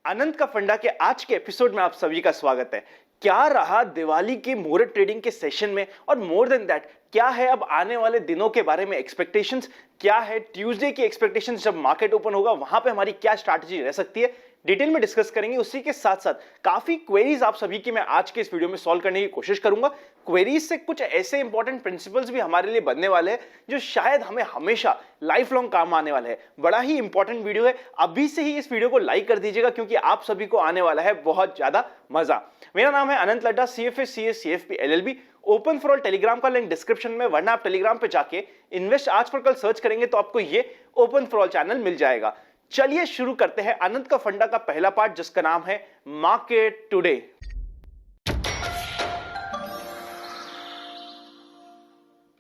अनंत का फंडा के आज के एपिसोड में आप सभी का स्वागत है। क्या रहा दिवाली के मुहूर्त ट्रेडिंग के सेशन में, और मोर देन दैट क्या है अब आने वाले दिनों के बारे में एक्सपेक्टेशंस, क्या है ट्यूसडे की एक्सपेक्टेशंस, जब मार्केट ओपन होगा वहां पे हमारी क्या स्ट्रैटेजी रह सकती है, डिटेल में डिस्कस करेंगे। उसी के साथ साथ काफी क्वेरीज आप सभी की मैं आज के इस वीडियो में सॉल्व करने की कोशिश करूंगा। क्वेरीज से कुछ ऐसे इंपॉर्टेंट प्रिंसिपल्स भी हमारे लिए बनने वाले हैं जो शायद हमें हमेशा लाइफ लॉन्ग काम आने वाले हैं। बड़ा ही इंपॉर्टेंट वीडियो है, अभी से ही इस वीडियो को लाइक कर दीजिएगा क्योंकि आप सभी को आने वाला है बहुत ज्यादा मजा। मेरा नाम है Anant Ladda, CFA CS CFP LLB। Open for all Telegram का लिंक डिस्क्रिप्शन में, वरना आप टेलीग्राम पे जाके इन्वेस्ट आज पर कल सर्च करेंगे तो आपको ये ओपन फॉर ऑल चैनल मिल जाएगा। चलिए शुरू करते हैं अनंत का फंडा का पहला पार्ट, जिसका नाम है मार्केट टुडे।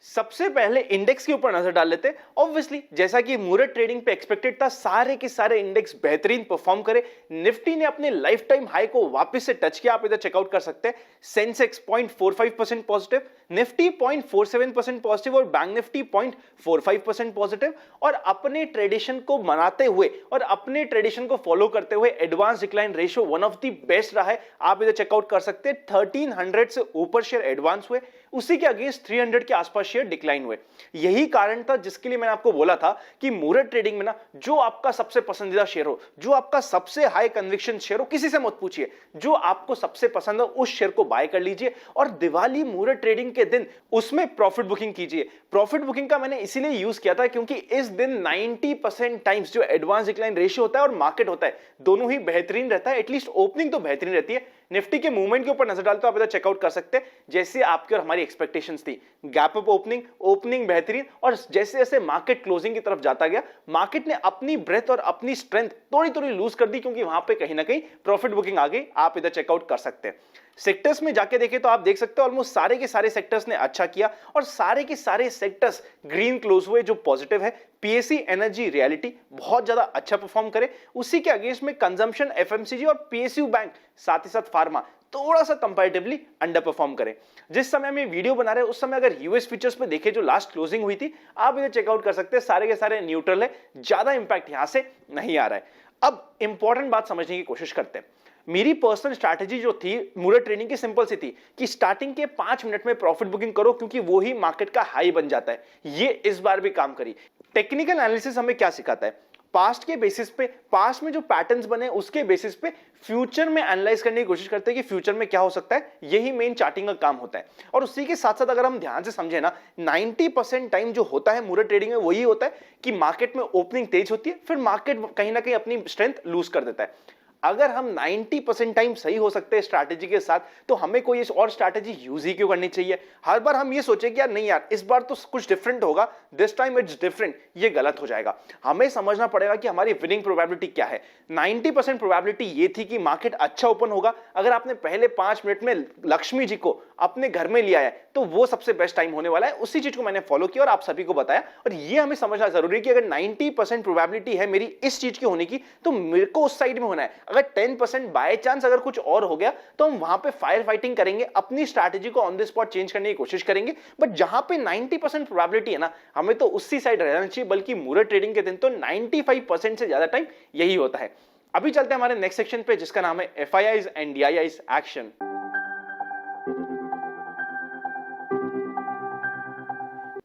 सबसे पहले इंडेक्स के ऊपर नजर डाल लेते हैं। ऑब्वियसली जैसा कि मुहूर्त ट्रेडिंग पे एक्सपेक्टेड था, सारे के सारे इंडेक्स बेहतरीन परफॉर्म करे। निफ्टी ने अपने लाइफ टाइम हाई को वापस से टच किया, आप इधर चेकआउट कर सकते हैं। सेंसेक्स 0.45% पॉजिटिव, निफ्टी 0.47% पॉजिटिव और बैंक निफ्टी 0.45% पॉजिटिव। और अपने ट्रेडिशन को मनाते हुए और अपने ट्रेडिशन को फॉलो करते हुए advance decline ratio one of the best रहा है, आप इधर चेकआउट कर सकते हैं। 1300 से ऊपर शेयर एडवांस हुए, उसी के अगेंस्ट 300 के आसपास शेयर डिक्लाइन हुए। यही कारण था जिसके लिए मैंने आपको बोला था कि मुहूर्त ट्रेडिंग में ना, जो आपका सबसे पसंदीदा शेयर हो, जो आपका सबसे हाई कन्विक्शन शेयर हो, किसी से मत पूछिए, जो आपको सबसे पसंद हो उस शेयर को बाय कर लीजिए और दिवाली मुहूर्त ट्रेडिंग के दिन उसमें प्रॉफिट बुकिंग कीजिए। प्रॉफिट बुकिंग का मैंने इसीलिए यूज किया था क्योंकि इस दिन 90% टाइम्स जो एडवांस डिक्लाइन रेशियो होता है और मार्केट होता है, दोनों ही बेहतरीन रहता है। एटलीस्ट ओपनिंग तो बेहतरीन रहती है। निफ्टी के मूवमेंट के ऊपर नजर डालते हो आप इधर चेकआउट कर सकते हैं। जैसे आपकी और हमारी एक्सपेक्टेशंस थी, गैप अप ओपनिंग बेहतरीन, और जैसे जैसे मार्केट क्लोजिंग की तरफ जाता गया, मार्केट ने अपनी ब्रेथ और अपनी स्ट्रेंथ थोड़ी थोड़ी लूज कर दी क्योंकि वहां पे कहीं ना कहीं प्रॉफिट बुकिंग आ गई। आप इधर चेकआउट कर सकते हैं। सेक्टर्स में जाके देखें तो आप देख सकते हो ऑलमोस्ट सारे के सारे सेक्टर्स ने अच्छा किया और सारे के सारे सेक्टर्स ग्रीन क्लोज हुए, जो पॉजिटिव है। PSE एनर्जी रियलिटी बहुत ज्यादा अच्छा परफॉर्म करे, उसी के अगेंस्ट में कंजम्पशन FMCG और PSU बैंक, साथ ही साथ फार्मा थोड़ा सा कंपैरेटिवली अंडर परफॉर्म करे। जिस समय हम ये वीडियो बना रहे हैं उस समय अगर यूएस फ्यूचर्स पे देखें जो लास्ट क्लोजिंग हुई थी, आप इधर चेकआउट कर सकते हैं। सारे के सारे न्यूट्रल है, ज्यादा इंपैक्ट यहां से नहीं आ रहा है। अब इंपॉर्टेंट बात समझने की कोशिश करते हैं। मेरी पर्सनल स्ट्रैटेजी जो थी मुहूर्त ट्रेडिंग की सिंपल सी थी कि स्टार्टिंग के 5 मिनट में प्रॉफिट बुकिंग करो क्योंकि वो ही मार्केट का हाई बन जाता है। ये इस बार भी काम करी। टेक्निकल एनालिसिस हमें क्या सिखाता है? पास्ट के बेसिस पे, पास्ट में जो पैटर्न्स बने उसके बेसिस पे फ्यूचर में एनालाइज करने की कोशिश करते हैं कि फ्यूचर में क्या हो सकता है। यही मेन चार्टिंग का काम होता है। और उसी के साथ साथ अगर हम ध्यान से समझे ना, 90% टाइम जो होता है मुहूर्त ट्रेडिंग में वही होता है कि मार्केट में ओपनिंग तेज होती है, फिर मार्केट कहीं ना कहीं अपनी स्ट्रेंथ लूज कर देता है। अगर हम 90% टाइम सही हो सकते हैं स्ट्रैटेजी के साथ, तो हमें कोई और स्ट्रैटेजी यूज ही क्यों करनी चाहिए? हर बार हम ये सोचे कि यार नहीं यार, इस बार तो कुछ डिफरेंट होगा, दिस टाइम इट्स डिफरेंट, ये गलत हो जाएगा। हमें समझना पड़ेगा कि हमारी विनिंग प्रोबेबिलिटी क्या है। 90% प्रोबेबिलिटी ये थी कि मार्केट अच्छा ओपन होगा। अगर आपने पहले 5 मिनट में लक्ष्मी जी को अपने घर में लिया है तो वो सबसे बेस्ट टाइम होने वाला है। उसी चीज को मैंने फॉलो किया और आप सभी को बताया। और ये हमें समझना जरूरी है कि अगर 90% प्रोबेबिलिटी है मेरी इस चीज की होने की, तो मेरे को उस साइड में होना है। अगर 10% बाय चांस अगर कुछ और हो गया तो हम वहां पे फायर फाइटिंग करेंगे, अपनी स्ट्रैटेजी को ऑन द स्पॉट चेंज करने की कोशिश करेंगे। बट जहां पे 90% प्रोबेबिलिटी है ना, हमें तो उसी साइड रहना चाहिए। बल्कि मुहूर्त ट्रेडिंग के दिन तो 95% से ज्यादा टाइम यही होता है। अभी चलते हैं हमारे नेक्स्ट सेक्शन पे, जिसका नाम है FIIs and DIIs action.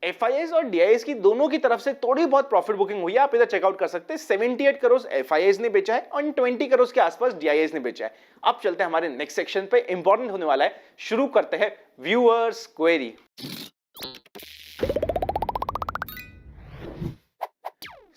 FIIs और DIIs की दोनों की तरफ से थोड़ी बहुत प्रॉफिट बुकिंग हुई है, आप इधर चेकआउट कर सकते हैं। 78 करोड़ FIIs ने बेचा है और 20 करोड़ के आसपास DIIs ने बेचा है। अब चलते हैं हमारे नेक्स्ट सेक्शन पे, इंपॉर्टेंट होने वाला है। शुरू करते हैं व्यूअर्स क्वेरी।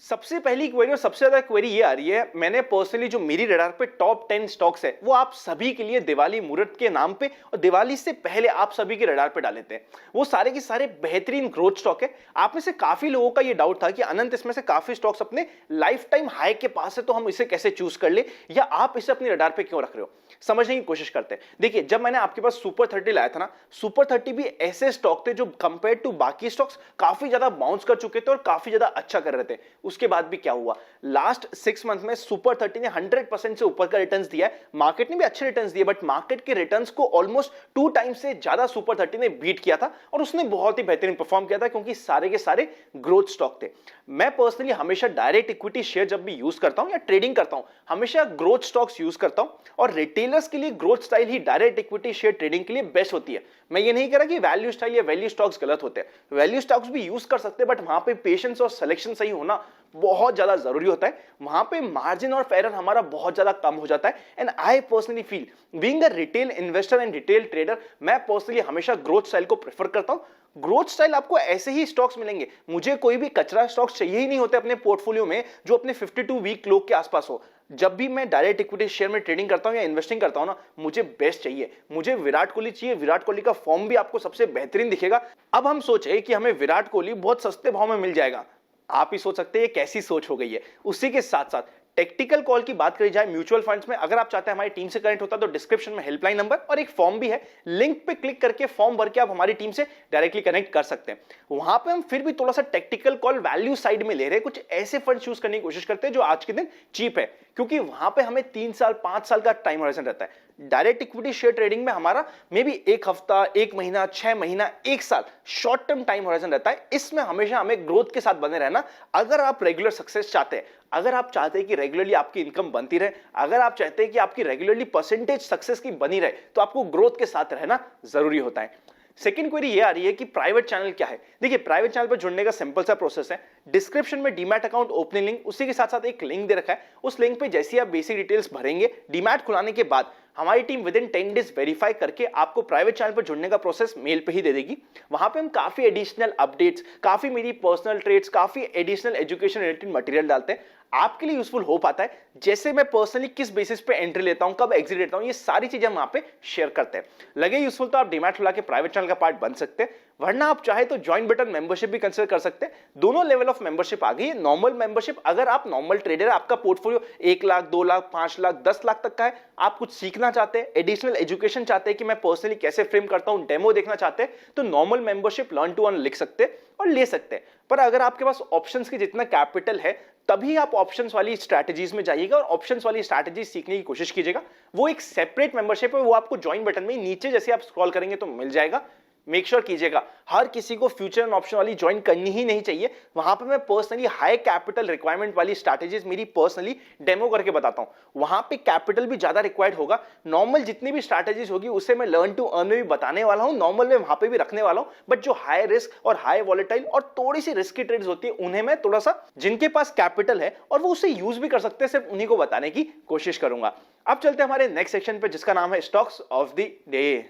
सबसे पहली क्वेरी और सबसे ज्यादा क्वेरी ये आ रही है, मैंने पर्सनली जो मेरी रडार पे टॉप 10 स्टॉक्स है वो आप सभी के लिए दिवाली मुहूर्त के नाम पे और दिवाली से पहले आप सभी के रडार पे डाले थे। वो सारे के सारे बेहतरीन ग्रोथ स्टॉक है। आप में से काफी लोगों का ये डाउट था कि अनंत इसमें से काफी स्टॉक्स अपने लाइफ टाइम हाई के पास है, तो हम इसे कैसे चूज कर ले, या आप इसे अपनी रडार पे क्यों रख रहे हो? समझने की कोशिश करते हैं। देखिए, जब मैंने आपके पास सुपर 30 लाया था ना, सुपर 30 भी ऐसे स्टॉक थे जो कंपेयर टू बाकी स्टॉक्स काफी ज्यादा बाउंस कर चुके थे और काफी ज्यादा अच्छा कर रहे थे। उसके बाद भी क्या हुआ, लास्ट 6 मंथ में सुपर 30 ने 100% से ऊपर का रिटर्न्स दिया है। मार्केट ने भी अच्छे रिटर्न्स दिए, बट मार्केट के रिटर्न्स को ऑलमोस्ट 2 टाइम्स से ज्यादा सुपर 30 ने बीट किया था और उसने बहुत ही बेहतरीन परफॉर्म किया था क्योंकि सारे के सारे ग्रोथ स्टॉक थे। मैं पर्सनली हमेशा डायरेक्ट इक्विटी शेयर जब भी यूज करता हूं या ट्रेडिंग करता हूं, हमेशा ग्रोथ स्टॉक्स यूज करता हूं और रिटेलर्स के लिए ग्रोथ स्टाइल ही डायरेक्ट इक्विटी शेयर ट्रेडिंग के लिए बेस्ट होती है। मैं ये नहीं कह रहा कि वैल्यू स्टाइल या वैल्यू स्टॉक्स गलत होते हैं, वैल्यू स्टॉक्स भी यूज कर सकते हैं, बट वहां पे पेशेंस और सिलेक्शन सही होना बहुत ज्यादा जरूरी होता है। वहां पे मार्जिन और एरर हमारा बहुत ज्यादा कम हो जाता है। And I personally feel being a retail investor and retail trader, मैं पर्सनली हमेशा ग्रोथ स्टाइल को प्रेफर करता हूं। ग्रोथ स्टाइल आपको ऐसे ही स्टॉक्स मिलेंगे, मुझे कोई भी कचरा स्टॉक्स चाहिए ही नहीं होते अपने पोर्टफोलियो में जो अपने 52 वीक लो के आसपास हो। जब भी मैं डायरेक्ट इक्विटी शेयर में ट्रेडिंग करता हूं या इन्वेस्टिंग करता हूं ना, मुझे बेस्ट चाहिए, मुझे विराट कोहली चाहिए। विराट कोहली का फॉर्म भी आपको सबसे बेहतरीन दिखेगा। अब हम सोचे कि हमें विराट कोहली बहुत सस्ते भाव में मिल जाएगा, आप ही सोच सकते हैं ये कैसी सोच हो गई है। उसी के साथ साथ टेक्निकल कॉल की बात करी जाए म्यूचुअल फंड्स में, अगर आप चाहते हैं हमारी टीम से कनेक्ट होता तो डिस्क्रिप्शन में हेल्पलाइन नंबर और एक फॉर्म भी है, लिंक पे क्लिक करके फॉर्म भर के आप हमारी टीम से डायरेक्टली कनेक्ट कर सकते हैं। वहां पे हम फिर भी थोड़ा सा टेक्निकल कॉल वैल्यू साइड में ले रहे हैं, कुछ ऐसे फंड चूज करने की कोशिश करते हैं जो आज के दिन चीप है, क्योंकि वहां पे हमें 3 साल 5 साल का टाइम होराइजन रहता है। डायरेक्ट इक्विटी शेयर ट्रेडिंग में हमारा मे बी 1 हफ्ता, 1 महीना, 6 महीना, 1 साल शॉर्ट टर्म टाइम होराइजन रहता है। इसमें हमेशा हमें ग्रोथ के साथ बने रहना। अगर आप रेगुलर सक्सेस चाहते हैं, अगर आप चाहते हैं कि रेगुलरली आपकी इनकम बनती रहे, अगर आप चाहते हैं कि आपकी रेगुलरली परसेंटेज सक्सेस की बनी रहे, तो आपको ग्रोथ के साथ रहना जरूरी होता है। सेकंड क्वेरी ये आ रही है कि प्राइवेट चैनल क्या है। देखिए, प्राइवेट चैनल पर जुड़ने का सिंपल सा प्रोसेस है, डिस्क्रिप्शन में डीमैट अकाउंट ओपनिंग लिंक, उसी के साथ साथ एक लिंक दे रखा है। उस लिंक पे जैसे आप बेसिक डिटेल्स भरेंगे, डीमैट खुलाने के बाद हमारी team with in 10 days verify करके आपको प्राइवेट चैनल पर जुड़ने का प्रोसेस मेल पे ही दे देगी। वहां पे हम काफी एडिशनल अपडेट्स, काफी मेरी पर्सनल ट्रेड्स, काफी एडिशनल एजुकेशन रिलेटेड मटेरियल डालते हैं, आपके लिए यूजफुल हो पाता है। जैसे मैं पर्सनली किस बेसिस पे एंट्री लेता हूं, कब एग्जिट लेता हूं, ये सारी चीजें हम वहां पे शेयर करते हैं। लगे यूजफुल तो आप डीमैट खुला के प्राइवेट चैनल का पार्ट बन सकते हैं, वरना आप चाहे तो ज्वाइन बटन मेंबरशिप भी कंसीडर कर सकते हैं। दोनों लेवल ऑफ मेंबरशिप आ गई है। नॉर्मल मेंबरशिप, अगर आप नॉर्मल ट्रेडर है, आपका पोर्टफोलियो 1 लाख, 2 लाख, 5 लाख, 10 लाख तक का है, आप कुछ सीखना चाहते हैं, एडिशनल एजुकेशन चाहते हैं कि मैं पर्सनली कैसे फ्रेम करता हूं, डेमो देखना चाहते हैं, तो normal membership learn to earn लिख सकते हैं और ले सकते हैं। पर अगर आपके पास ऑप्शंस की जितना कैपिटल है, तभी आप ऑप्शंस वाली स्ट्रैटेजीज में जाइएगा और ऑप्शंस वाली स्ट्रैटेजी सीखने की कोशिश कीजिएगा। वो एक सेपरेट मेंबरशिप है, वो आपको ज्वाइन बटन में नीचे जैसे आप स्क्रॉल करेंगे तो मिल जाएगा। मेक श्योर कीजिएगा, हर किसी को फ्यूचर एंड ऑप्शन वाली ज्वाइन करनी ही नहीं चाहिए। वहां पे मैं पर्सनली हाई कैपिटल रिक्वायरमेंट वाली स्ट्रैटेजीज मेरी पर्सनली डेमो करके बताता हूं। वहां पे कैपिटल भी ज्यादा रिक्वायर्ड होगा। नॉर्मल जितनी भी स्ट्रैटेजीज होगी उसे मैं लर्न टू अर्न में भी बताने वाला हूं, नॉर्मल में वहां पे भी रखने वाला हूं, बट जो हाई रिस्क और हाई वॉलेटाइल और थोड़ी सी रिस्की ट्रेड्स होती है, उन्हें मैं थोड़ा सा, जिनके पास कैपिटल है और वो उसे यूज भी कर सकते हैं, सिर्फ उन्हीं को बताने की कोशिश करूंगा। अब चलते हैं हमारे नेक्स्ट सेक्शन पे, जिसका नाम है स्टॉक्स ऑफ द डे।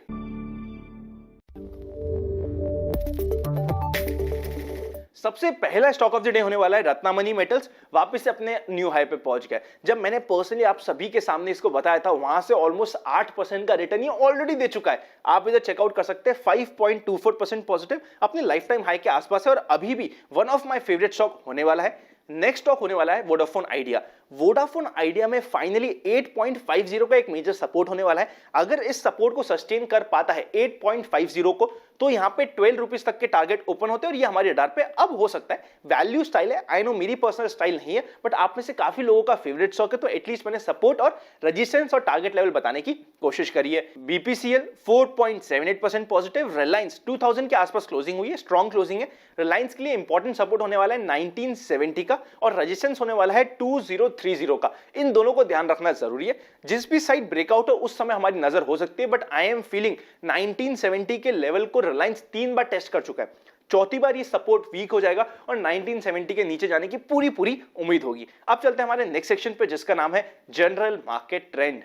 सबसे पहला स्टॉक ऑफ द डे होने वाला है रत्नामणि मेटल्स। वापस से अपने न्यू हाई पे पहुंच गया। जब मैंने पर्सनली आप सभी के सामने इसको बताया था, वहां से ऑलमोस्ट 8% का रिटर्न ये ऑलरेडी दे चुका है। आप इधर चेकआउट कर सकते हैं, 5.24% पॉजिटिव अपने लाइफ टाइम हाई के आसपास है और अभी भी one of my favourite stock होने वाला है। नेक्स्ट स्टॉक होने वाला है वोडाफोन आइडिया। वोडाफोन आइडिया में फाइनली 8.50 का एक मेजर सपोर्ट होने वाला है। अगर इस सपोर्ट को सस्टेन कर पाता है 8.50 को, तो यहां पे 12 रुपीज तक के टारगेट ओपन होते हैं और ये हमारे रडार पे अब हो सकता है। वैल्यू स्टाइल है, आई नो मेरी पर्सनल स्टाइल नहीं है, बट आप में से काफी लोगों का फेवरेट स्टॉक है, तो एटलीस्ट मैंने सपोर्ट और रेजिस्टेंस और टारगेट लेवल बताने की कोशिश करी है। BPCL 4.78% positive. रिलायंस 2000 के आसपास क्लोजिंग हुई है, स्ट्रॉन्ग क्लोजिंग है। रिलायंस के लिए इंपॉर्टेंट सपोर्ट होने वाला है 1970 का और रेजिस्टेंस होने वाला है 2030 का। इन दोनों को ध्यान रखना जरूरी है। जिस भी साइड ब्रेकआउट हो उस समय हमारी नजर हो सकती है, बट आई एम फीलिंग 1970 के लेवल को रिलायंस 3 बार टेस्ट कर चुका है। चौथी बार ये सपोर्ट वीक हो जाएगा और 1970 के नीचे जाने की पूरी उम्मीद होगी। अब चलते हैं हमारे नेक्स्ट सेक्शन पे, जिसका नाम है general market trend.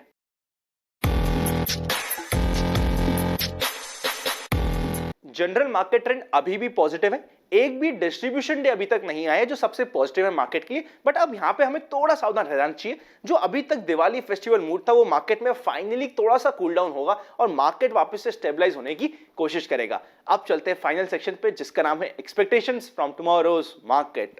General market trend अभी भी पॉजिटिव है। एक भी डिस्ट्रीब्यूशन डे अभी तक नहीं आया जो सबसे पॉजिटिव है मार्केट के लिए, बट अब यहां पे हमें थोड़ा सावधान रहना चाहिए। जो अभी तक दिवाली फेस्टिवल मूड था वो मार्केट में फाइनली थोड़ा सा कूल डाउन होगा और मार्केट वापस से स्टेबलाइज होने की कोशिश करेगा। अब चलते हैं फाइनल सेक्शन पे, जिसका नाम है एक्सपेक्टेशंस फ्रॉम टुमारोज मार्केट।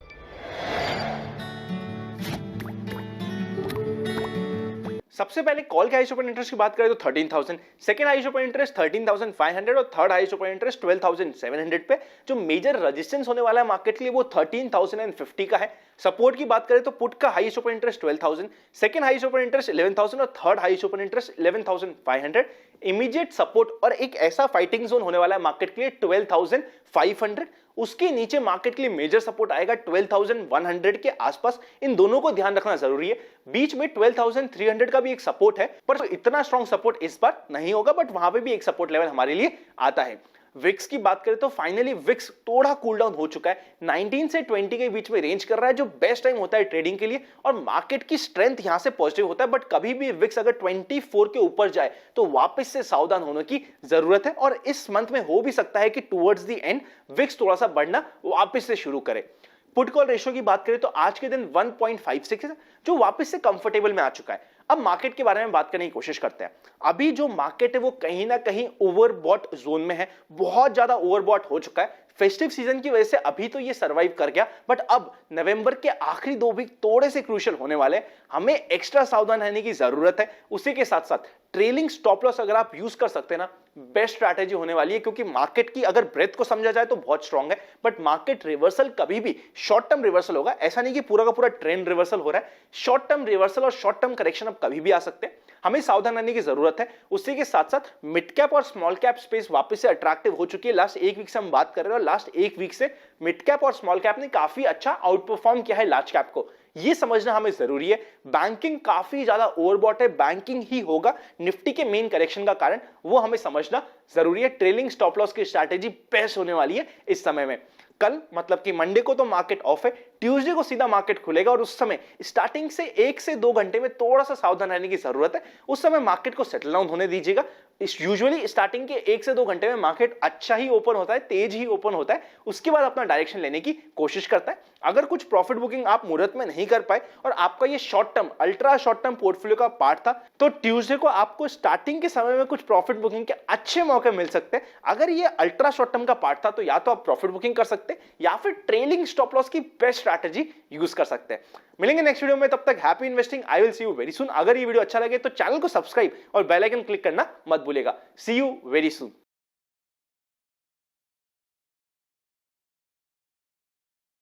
सबसे पहले कॉल के हाईएस्ट ओपन इंटरेस्ट की बात करें तो 13,000, सेकंड हाईएस्ट ओपन इंटरेस्ट 13,500 और थर्ड हाईएस्ट ओपन इंटरेस्ट 12,700 पे। जो मेजर रेजिस्टेंस होने वाला है मार्केट के लिए वो 13,050 का है। सपोर्ट की बात करें तो पुट का highest open interest 12,000, second highest open interest 11,000 और third highest open interest 11,500। Immediate support और एक ऐसा फाइटिंग जोन होने वाला है मार्केट के लिए 12,500। उसके नीचे मार्केट के लिए मेजर सपोर्ट आएगा 12,100 के आसपास। इन दोनों को ध्यान रखना जरूरी है। बीच में 12,300 का भी एक सपोर्ट है, पर इतना स्ट्रॉन्ग सपोर्ट इस बार नहीं होगा, बट वहां पे भी एक सपोर्ट लेवल हमारे लिए आता है। विक्स की बात करें तो फाइनली विक्स थोड़ा कूल डाउन हो चुका है, 19 से 20 के बीच में रेंज कर रहा है, जो बेस्ट टाइम होता है ट्रेडिंग के लिए और मार्केट की स्ट्रेंथ यहां से पॉजिटिव होता है। बट कभी भी विक्स अगर 24 के ऊपर जाए तो वापस से सावधान होने की जरूरत है और इस मंथ में हो भी सकता है कि टुवर्ड्स द एंड विक्स थोड़ा सा बढ़ना वापस से शुरू करे। पुट कॉल रेशियो की बात करें तो आज के दिन 1.56 है, जो वापस से कंफर्टेबल में आ चुका है। अब मार्केट के बारे में बात करने की कोशिश करते हैं। अभी जो मार्केट है वो कहीं ना कहीं ओवरबॉट जोन में है, बहुत ज्यादा ओवरबॉट हो चुका है। फेस्टिव सीजन की वजह से अभी तो ये सरवाइव कर गया, बट अब नवंबर के आखिरी 2 वीक थोड़े से क्रूशियल होने वाले हैं, हमें एक्स्ट्रा सावधान रहने की जरूरत है। उसी के साथ साथ ट्रेलिंग स्टॉप लॉस अगर आप यूज कर सकते हैं ना, बेस्ट स्ट्रैटेजी होने वाली है, क्योंकि मार्केट की अगर ब्रेथ को समझा जाए तो बहुत स्ट्रांग है, बट मार्केट रिवर्सल कभी भी शॉर्ट टर्म रिवर्सल होगा। ऐसा नहीं कि पूरा का पूरा ट्रेंड रिवर्सल हो रहा है, शॉर्ट टर्म रिवर्सल और शॉर्ट टर्म करेक्शन अब कभी भी आ सकते हैं, हमें सावधान रहने की जरूरत है। उसी के साथ साथ मिड कैप और स्मॉल कैप स्पेस वापस से अट्रैक्टिव हो चुकी है। लास्ट 1 वीक से हम बात कर रहे हैं और लास्ट 1 वीक से मिड कैप और स्मॉल कैप ने काफी अच्छा आउट परफॉर्म किया है लार्ज कैप को, ये समझना हमें जरूरी है। बैंकिंग काफी ज्यादा ओवरबॉट है, बैंकिंग ही होगा निफ्टी के मेन करेक्शन का कारण, वो हमें समझना जरूरी है। ट्रेलिंग स्टॉप लॉस की स्ट्रैटेजी बेस्ट होने वाली है इस समय में। कल मतलब कि मंडे को तो मार्केट ऑफ है, ट्यूसडे को सीधा मार्केट खुलेगा और उस समय स्टार्टिंग से 1 से 2 घंटे में थोड़ा सा सावधान रहने की जरूरत है। उस समय मार्केट को सेटल डाउन होने दीजिएगा। यूजुअली स्टार्टिंग के 1 से 2 घंटे में मार्केट अच्छा ही ओपन होता है, तेज ही ओपन होता है, उसके बाद अपना डायरेक्शन लेने की कोशिश करता है। अगर कुछ प्रॉफिट बुकिंग आप मुहूर्त में नहीं कर पाए और आपका ये short term ultra short term portfolio का पार्ट था, तो ट्यूसडे को आपको स्टार्टिंग के समय में कुछ प्रॉफिट बुकिंग के अच्छे मौके मिल सकते हैं। अगर ये अल्ट्रा शॉर्ट टर्म का पार्ट था तो या तो आप प्रॉफिट बुकिंग कर सकते हैं या फिर ट्रेलिंग स्टॉप लॉस की बेस्ट स्ट्रैटेजी यूज कर सकते हैं। मिलेंगे नेक्स्ट वीडियो में, तब तक happy investing. I will see you very soon. अगर ये वीडियो अच्छा लगे तो चैनल को सब्सक्राइब और बेल आइकन क्लिक करना मत भूलिएगा। सी यू वेरी सून।